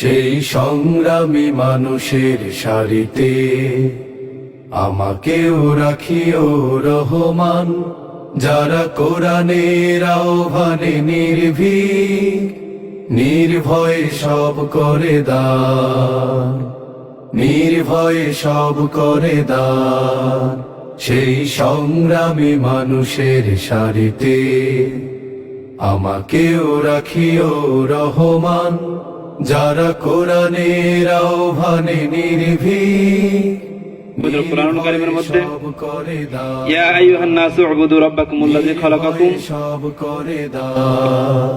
সেই সংগ্রামী মানুষের সারিতে আমাকেও রাখিও রহমান, যারা কোরআনের আহ্বানে নির্ভীক, নির্ভয়ে সব করে দান, নির্ভয়ে সব করে দান। সেই সংগ্রামী মানুষের সারিতে আমাকেও রাখিও রহমান, যারা কোরআনের আহ্বানে নির্ভীক, কুরআনুল কারীমের মধ্যে ইয়া আইয়ুহান নাসু উবুদু রাব্বাকুমুল্লাযী খালাকাকুম সব করে দাও।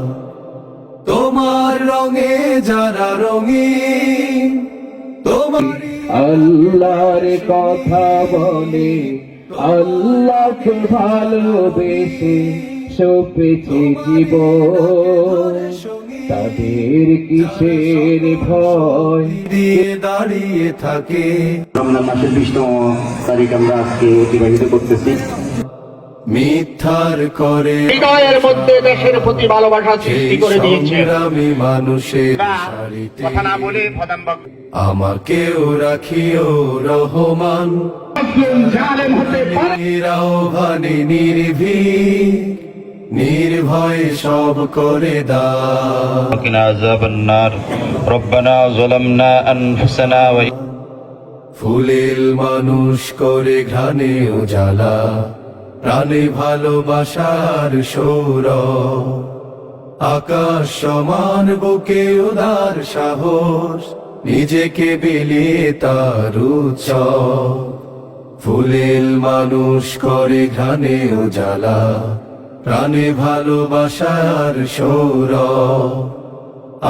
তোমার রঙে যারা রঙিন, তোমার আল্লাহর কথা বলে, আল্লাহকে ভালোবেসে সপেছে জীবন, তাদের কিসের ভয় দিয়ে দাঁড়িয়ে থাকে। রমজান মাসের 20তম তারিখ আমরা আজকে অতিবাহিত করতেছি। মিথ্যার করে হৃদয়ের মধ্যে দেশের প্রতি ভালোবাসা সৃষ্টি করে দিয়েছে। সংগ্রামী মানুষের সারিতে কথা না বলে প্রধান বক্তা আমাকেও রাখিও রহমান, জালেম হতে পারে আহ্বানে নির্ভীক, নির্ভয়ে সব করে দাও। وقنا عذاب النار ربنا ظلمنا أنفسنا ফুলেল মানুষ করে ঘ্রাণে উজালা, প্রাণে ভালোবাসার সৌর, আকাশ সমান বুকে উদার সাহস, নিজেকে বিলিয়ে তার উৎসব। ফুলেল মানুষ করে ঘ্রাণে উজালা, প্রাণে ভালোবাসার সৌর,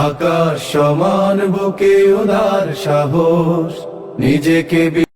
আকাশ সমান বুকে উদার সাহস, নিজেকে